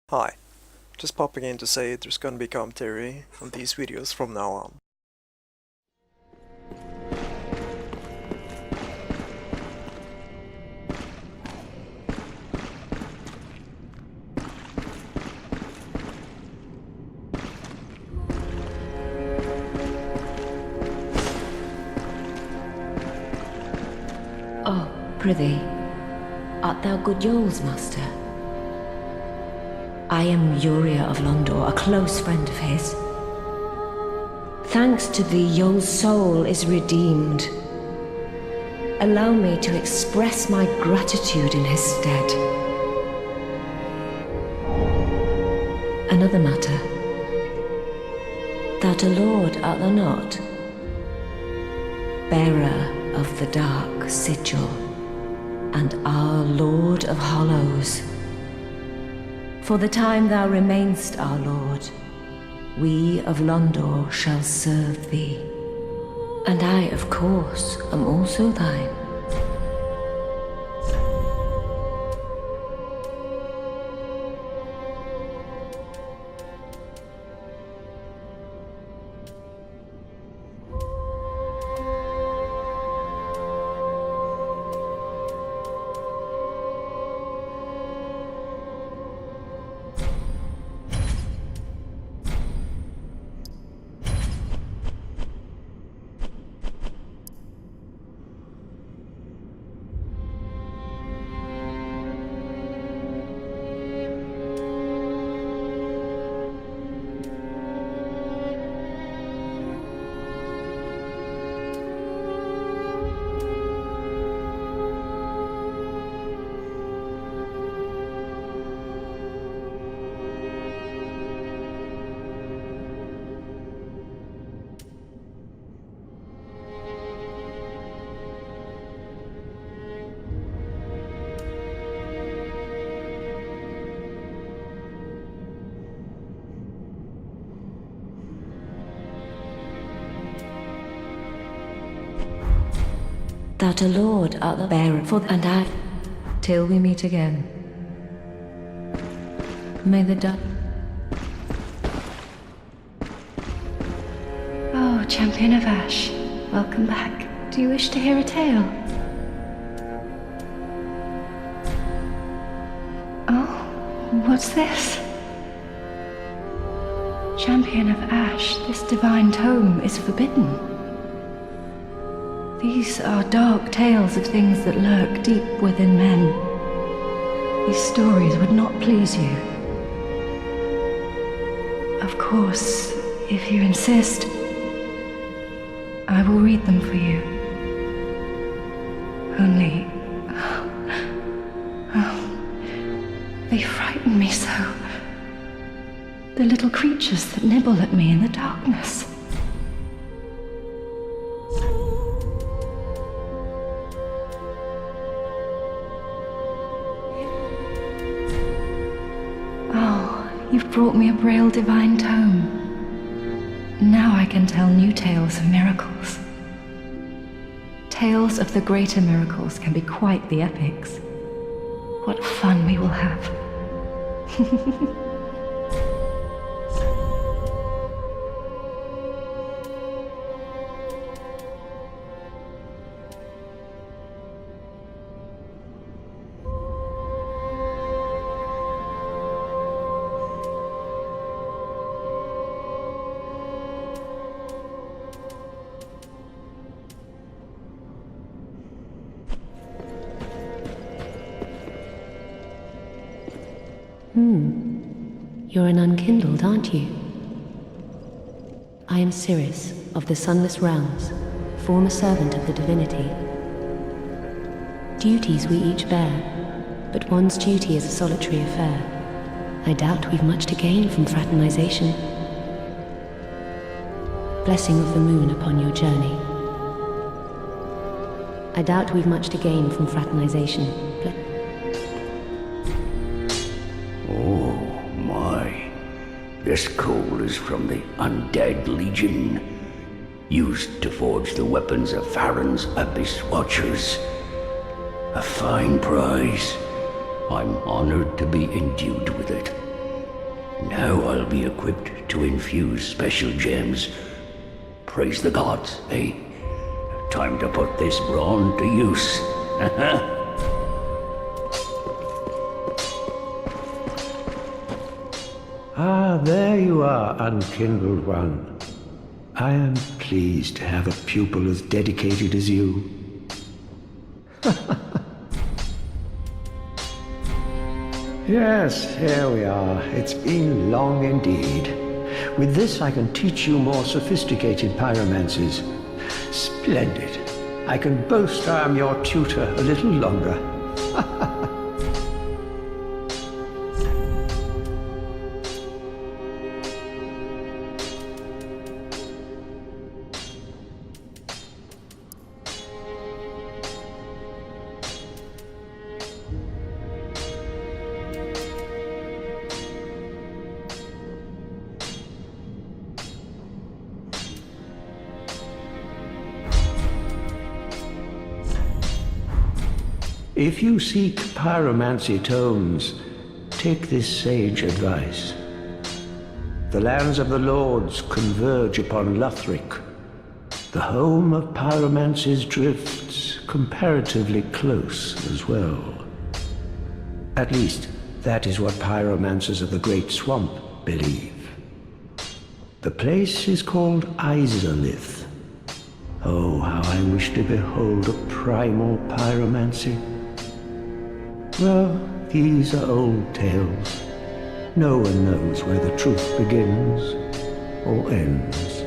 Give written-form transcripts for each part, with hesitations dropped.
Hi, just popping in to say there's gonna be commentary on these videos from now on. Oh, prithee, art thou good Yoel's master? I am Uriah of Londor, a close friend of his. Thanks to thee, Yoel's soul is redeemed. Allow me to express my gratitude in his stead. Another matter. Thou a lord art thou not? Bearer of the dark sigil, and our Lord of Hollows. For the time thou remainst our Lord, we of Londor shall serve thee. And I, of course, am also thine. Thou a lord art the bearer for, and I, till we meet again. May the Oh, Champion of Ash, welcome back. Do you wish to hear a tale? Oh, what's this? Champion of Ash, this divine tome is forbidden. These are dark tales of things that lurk deep within men. These stories would not please you. Of course, if you insist, I will read them for you. Only... oh, they frighten me so. The little creatures that nibble at me in the darkness. You've brought me a Braille divine tome. Now I can tell new tales of miracles. Tales of the greater miracles can be quite the epics. What fun we will have. You're an unkindled, aren't you? I am Cirrus, of the Sunless Realms, former servant of the divinity. Duties we each bear, but one's duty is a solitary affair. I doubt we've much to gain from fraternization. Blessing of the moon upon your journey. I doubt we've much to gain from fraternization. This coal is from the Undead Legion, used to forge the weapons of Farron's Abyss Watchers. A fine prize. I'm honored to be endued with it. Now I'll be equipped to infuse special gems. Praise the gods, eh? Time to put this brawn to use. Ah, there you are, unkindled one. I am pleased to have a pupil as dedicated as you. Yes, here we are. It's been long indeed. With this I can teach you more sophisticated pyromancies. Splendid. I can boast I am your tutor a little longer. If you seek pyromancy tomes, take this sage advice. The lands of the lords converge upon Lothric. The home of pyromancy's drifts comparatively close as well. At least, that is what pyromancers of the Great Swamp believe. The place is called Izalith. Oh, how I wish to behold a primal pyromancy. Well, these are old tales. No one knows where the truth begins or ends.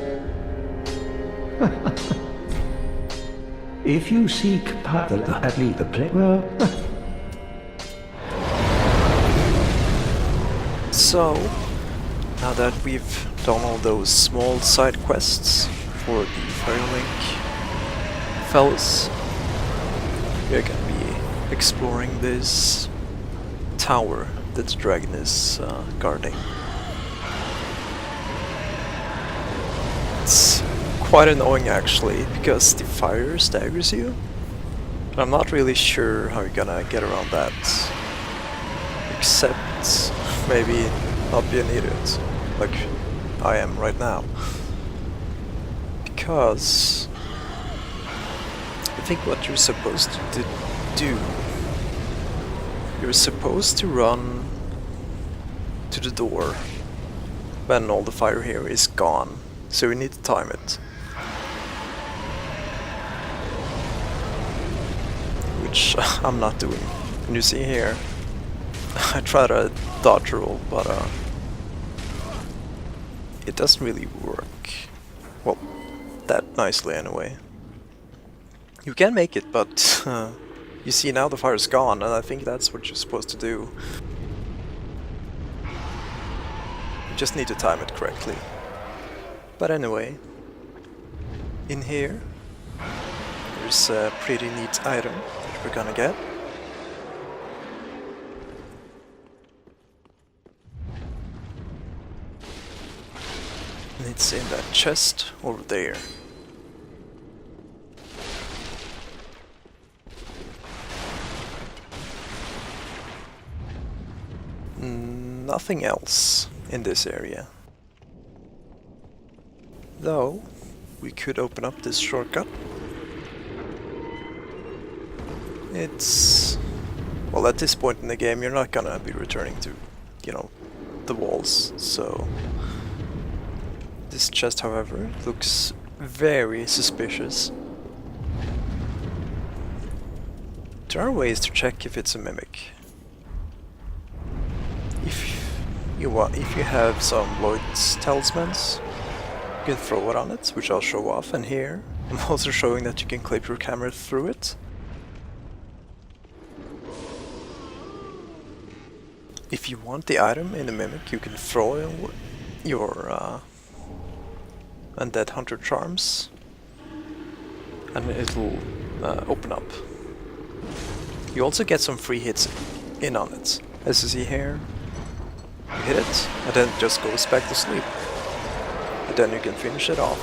If you seek at least the place, well... So, now that we've done all those small side quests for the Firelink fellas, we're gonna be exploring this tower that the dragon is guarding. It's quite annoying actually, because the fire staggers you. And I'm not really sure how you're gonna get around that. Except maybe not be an idiot, like I am right now. Because I think what you're supposed to do, you're supposed to run to the door when all the fire here is gone, so you need to time it. Which I'm not doing. And you see here, I try to dodge roll, but it doesn't really work. Well, that nicely anyway. You can make it, but you see now the fire's gone, and I think that's what you're supposed to do. You just need to time it correctly. But anyway, in here, there's a pretty neat item that we're gonna get. And it's in that chest over there. Nothing else in this area. Though, we could open up this shortcut. It's... well, at this point in the game you're not gonna be returning to, you know, the walls, so... This chest, however, looks very suspicious. There are ways to check if it's a mimic. If you have some Lloyd's talismans, you can throw it on it, which I'll show off, and here I'm also showing that you can clip your camera through it. If you want the item in a mimic, you can throw your Undead Hunter charms, and it'll open up. You also get some free hits in on it, as you see here. You hit it, and then it just goes back to sleep. And then you can finish it off.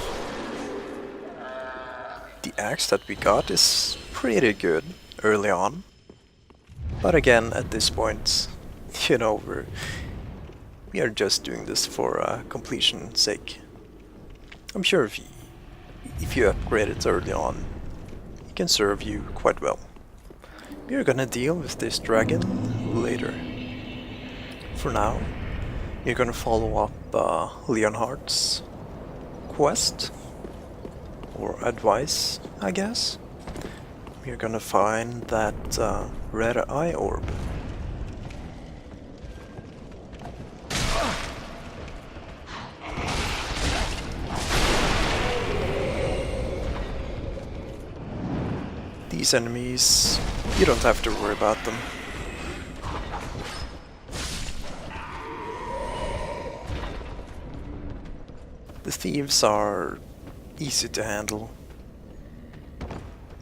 The axe that we got is pretty good early on. But again, at this point, you know, we are just doing this for completion's sake. I'm sure if you upgrade it early on, it can serve you quite well. We're gonna deal with this dragon later. For now, we're gonna follow up Leonhardt's quest, or advice, I guess. We're gonna find that red eye orb. These enemies, you don't have to worry about them. The thieves are easy to handle.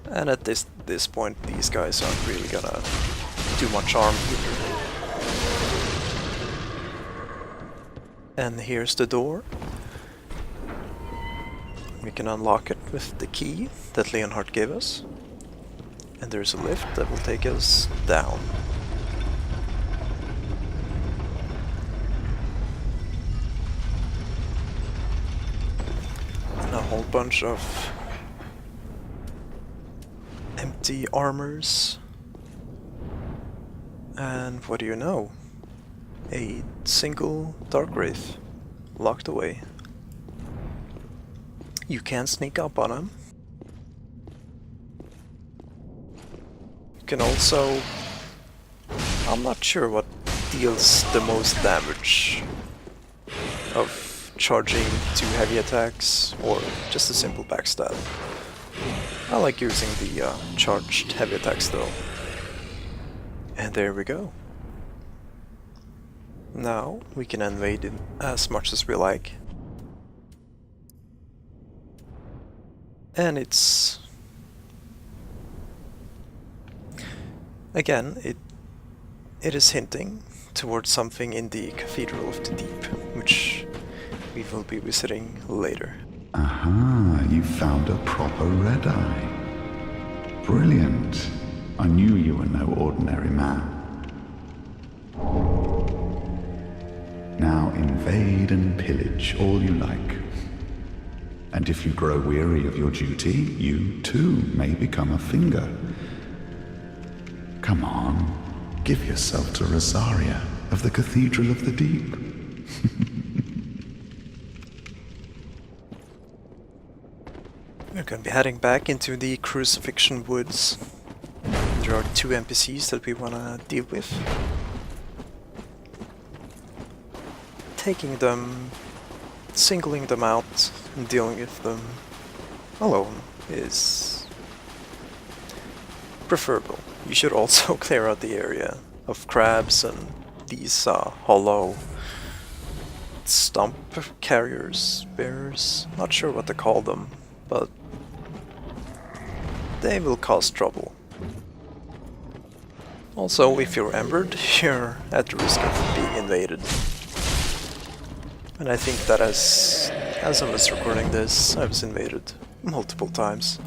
And at this point, these guys aren't really gonna do much harm either. And here's the door. We can unlock it with the key that Leonhardt gave us. And there's a lift that will take us down. And a whole bunch of empty armors. And what do you know? A single Dark Wraith locked away. You can sneak up on him. You can also... I'm not sure what deals the most damage of charging 2 heavy attacks or just a simple backstab. I like using the charged heavy attacks though. And there we go. Now we can invade it as much as we like. And it's... Again, it is hinting towards something in the Cathedral of the Deep, which we will be visiting later. Aha, you found a proper red eye. Brilliant. I knew you were no ordinary man. Now invade and pillage all you like. And if you grow weary of your duty, you too may become a finger. Come on, give yourself to Rosaria of the Cathedral of the Deep. We're going to be heading back into the Crucifixion Woods. There are 2 NPCs that we want to deal with. Taking them, singling them out, and dealing with them alone is preferable. You should also clear out the area of crabs and these hollow stump carriers, bears, not sure what to call them, but they will cause trouble. Also, if you're embered, you're at the risk of being invaded. And I think that as I was recording this, I was invaded multiple times.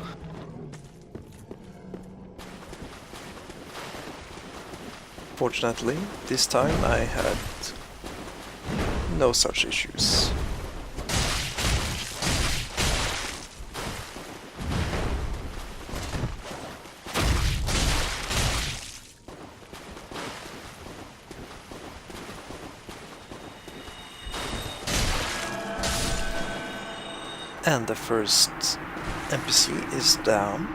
Fortunately, this time I had no such issues. And the first NPC is down.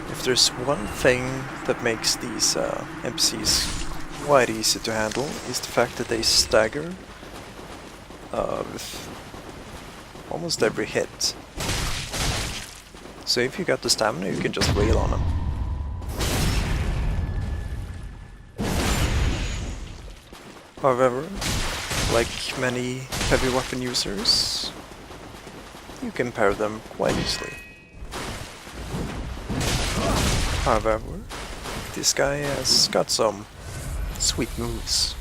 If there's one thing that makes these NPCs quite easy to handle, is the fact that they stagger with almost every hit. So if you got the stamina, you can just wail on them. However, like many heavy weapon users, you can pair them quite easily. However, this guy has got some sweet moves.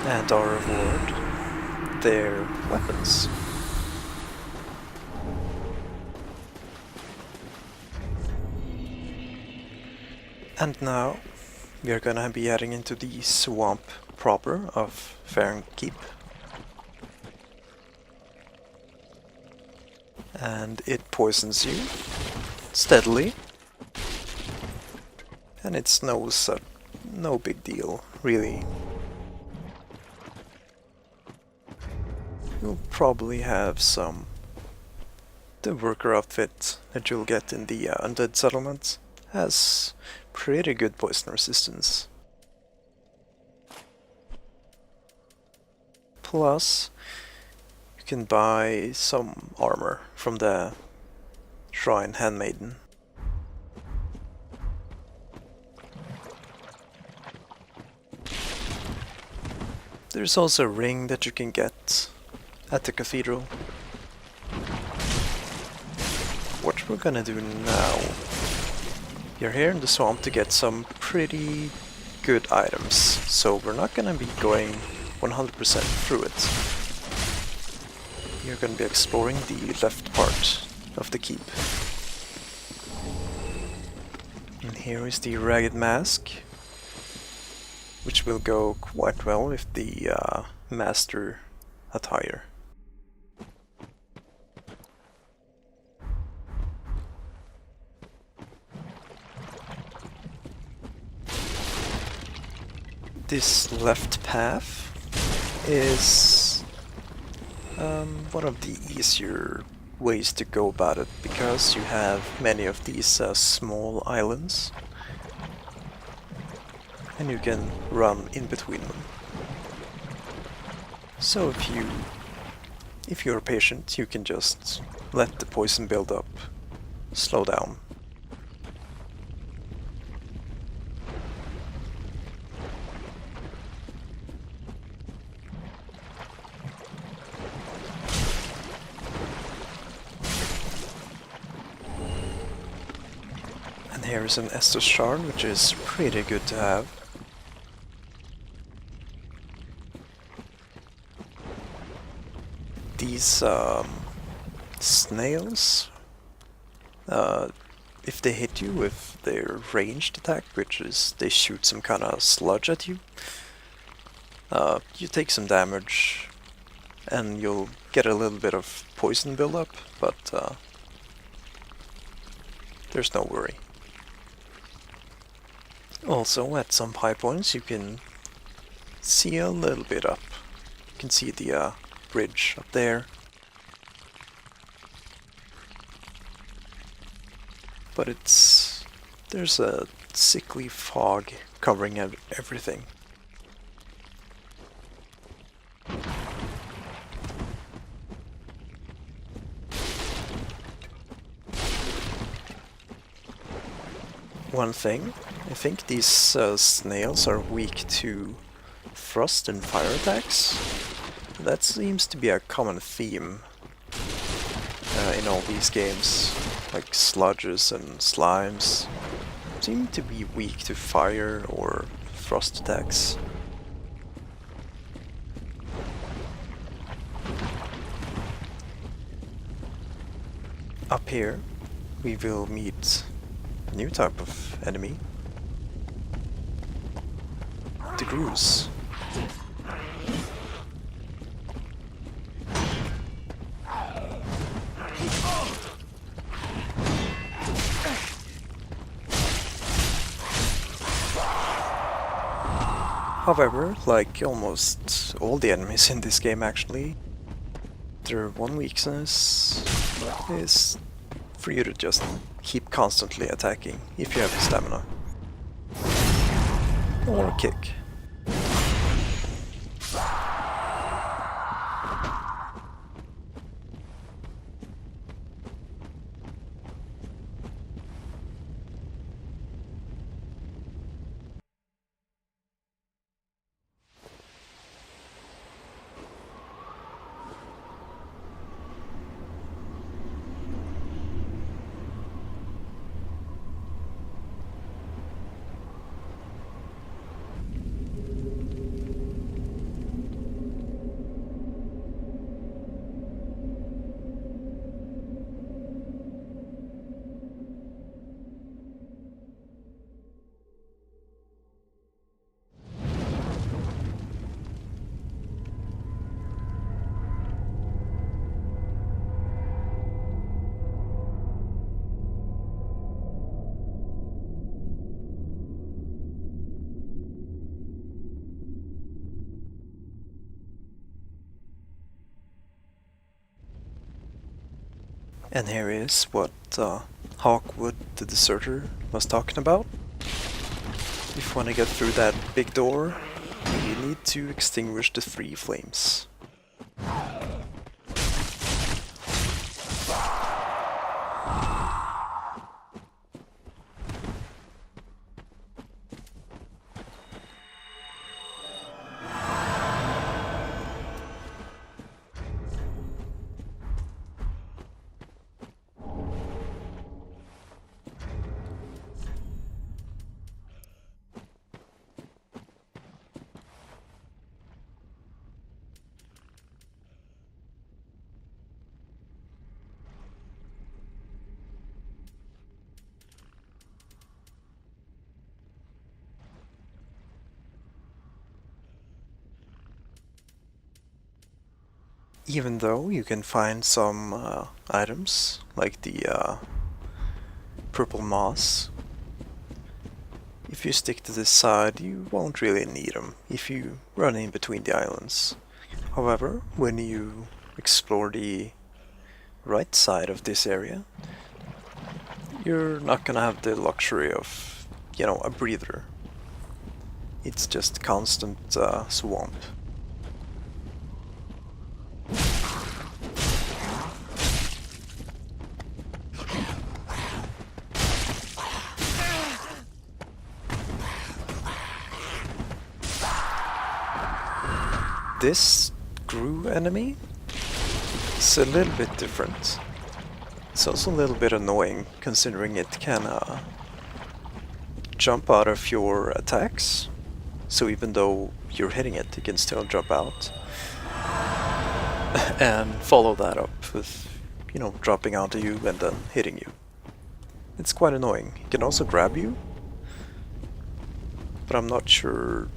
And our reward their weapons. And now we are gonna be heading into the swamp proper of Farron Keep. And it poisons you steadily. And it's no big deal, really. You'll probably have the worker outfit that you'll get in the undead settlement has pretty good poison resistance. Plus, you can buy some armor from the Shrine Handmaiden. There's also a ring that you can get at the Cathedral. What we're gonna do now, you're here in the swamp to get some pretty good items, so we're not gonna be going 100% through it. You're gonna be exploring the left part of the keep. And here is the Ragged Mask, which will go quite well with the Master attire. This left path is one of the easier ways to go about it, because you have many of these small islands and you can run in between them. So if you're patient, you can just let the poison build up, slow down. And here is an Estus shard, which is pretty good to have. These snails, if they hit you with their ranged attack, which is they shoot some kind of sludge at you, you take some damage and you'll get a little bit of poison buildup, but there's no worry. Also, at some high points you can see a little bit up. You can see the bridge up there. But there's a sickly fog covering everything. One thing, I think these snails are weak to frost and fire attacks. That seems to be a common theme in all these games, like sludges and slimes seem to be weak to fire or frost attacks. Up here we will meet a new type of enemy, the Grus. However, like almost all the enemies in this game actually, their one weakness is for you to just keep constantly attacking if you have the stamina. Or kick. And here is what Hawkwood the Deserter was talking about. If you want to get through that big door, you need to extinguish the 3 flames. Even though you can find some items, like the purple moss, if you stick to this side you won't really need them if you run in between the islands. However, when you explore the right side of this area, you're not gonna have the luxury of, you know, a breather. It's just constant swamp. This Gru enemy is a little bit different. It's also a little bit annoying, considering it can jump out of your attacks. So even though you're hitting it, it can still jump out. And follow that up with, you know, dropping onto you and then hitting you. It's quite annoying. It can also grab you, but I'm not sure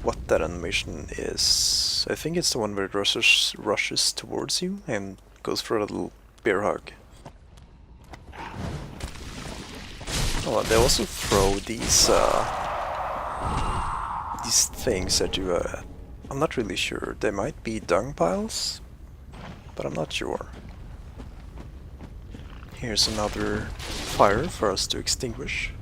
what that animation is. I think it's the one where it rushes towards you and goes for a little bear hug. Oh, they also throw these things at you. I'm not really sure. They might be dung piles, but I'm not sure. Here's another fire for us to extinguish.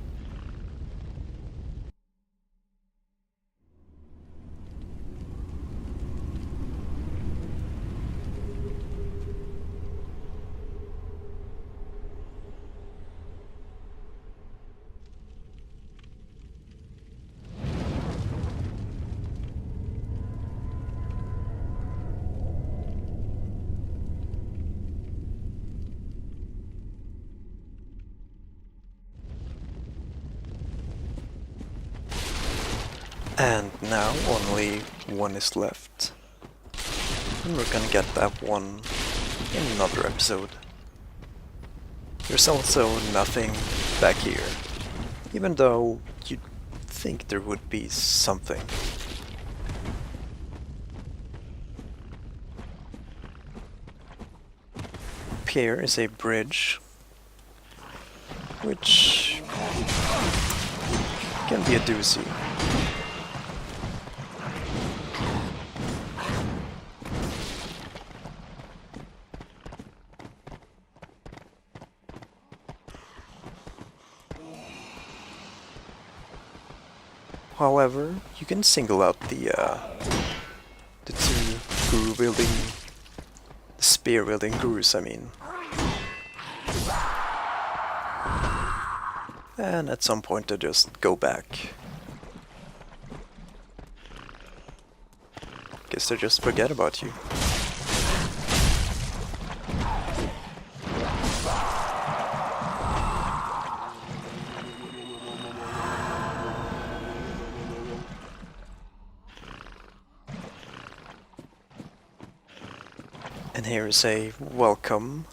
And now only one is left. And we're gonna get that one in another episode. There's also nothing back here, even though you'd think there would be something. Up here is a bridge, which can be a doozy. However, you can single out the 2 guru-wielding, spear-wielding gurus, I mean. And at some point they just go back. Guess they just forget about you. And here is a welcome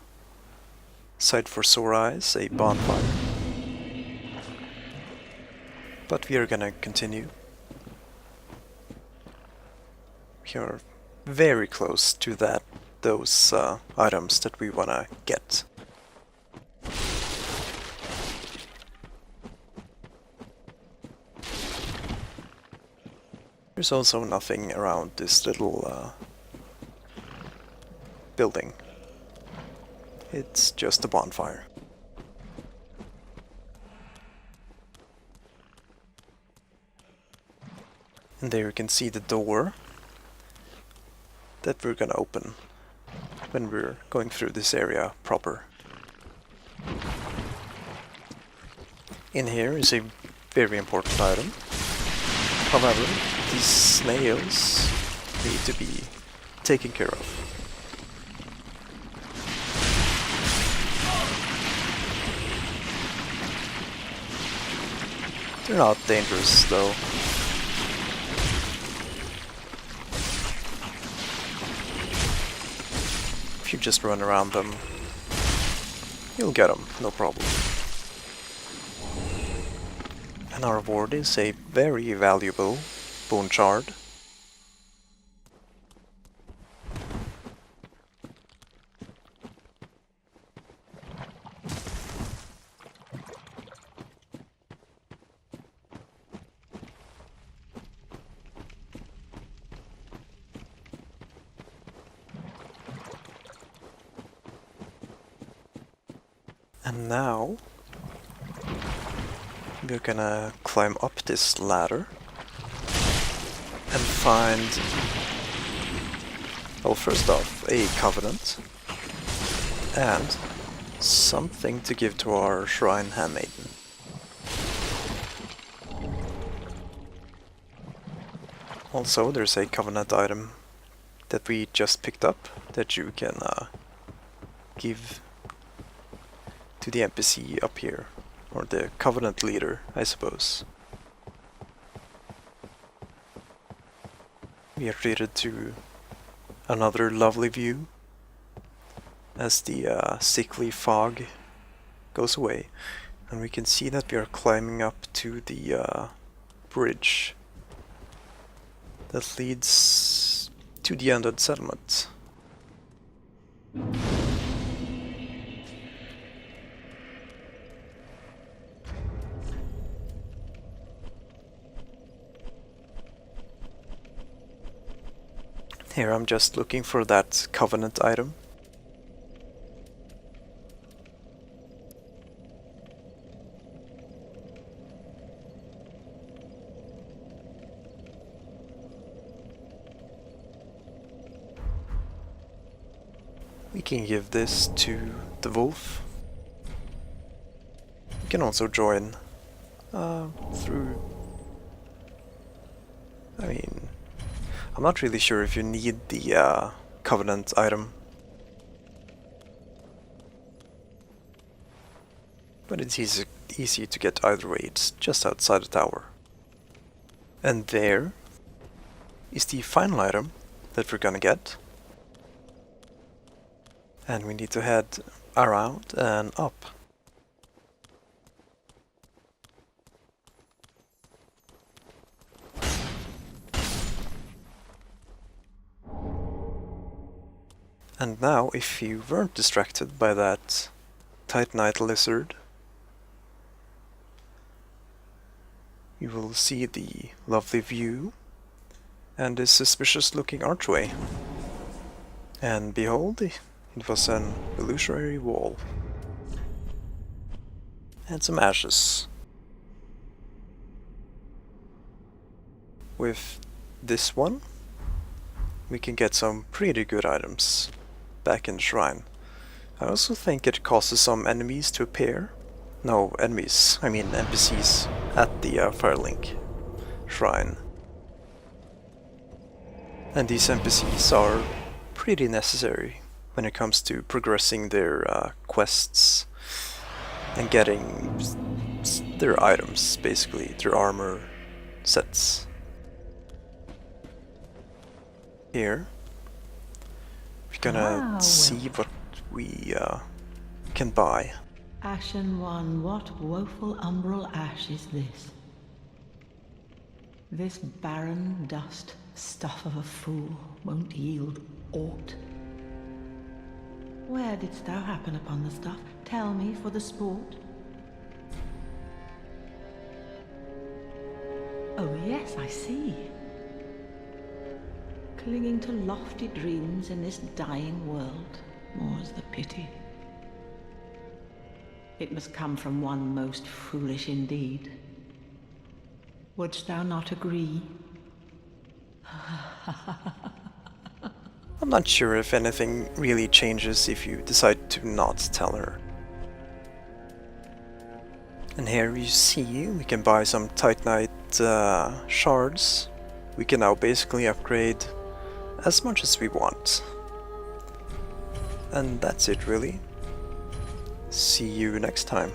site for sore eyes, a bonfire. But we are gonna continue. We are very close to those items that we wanna get. There's also nothing around this little building. It's just a bonfire. And there you can see the door that we're gonna open when we're going through this area proper. In here is a very important item. However, these snails need to be taken care of. They're not dangerous though. If you just run around them, you'll get them, no problem. And our reward is a very valuable bone shard. And now we're gonna climb up this ladder and find, well, first off, a covenant and something to give to our shrine handmaiden. Also, there's a covenant item that we just picked up that you can give to the NPC up here, or the covenant leader, I suppose. We are treated to another lovely view as the sickly fog goes away, and we can see that we are climbing up to the bridge that leads to the undead settlement. Here I'm just looking for that covenant item. We can give this to the wolf. You can also join through... I mean, I'm not really sure if you need the covenant item. But it's easy to get either way. It's just outside the tower. And there is the final item that we're gonna get. And we need to head around and up. And now, if you weren't distracted by that Titanite lizard, you will see the lovely view and this suspicious looking archway. And behold, it was an illusory wall. And some ashes. With this one, we can get some pretty good items back in the shrine. I also think it causes some enemies to appear. No, enemies, I mean NPCs at the Firelink shrine. And these NPCs are pretty necessary when it comes to progressing their quests and getting their items, basically, their armor sets. Here, we're gonna see what we can buy. Ashen one, what woeful umbral ash is this? This barren dust, stuff of a fool, won't yield aught. Where didst thou happen upon the stuff? Tell me for the sport. Oh yes, I see. Clinging to lofty dreams in this dying world, more's the pity. It must come from one most foolish indeed. Wouldst thou not agree? I'm not sure if anything really changes if you decide to not tell her. And here you see we can buy some Titanite shards. We can now basically upgrade as much as we want. And that's it really. See you next time.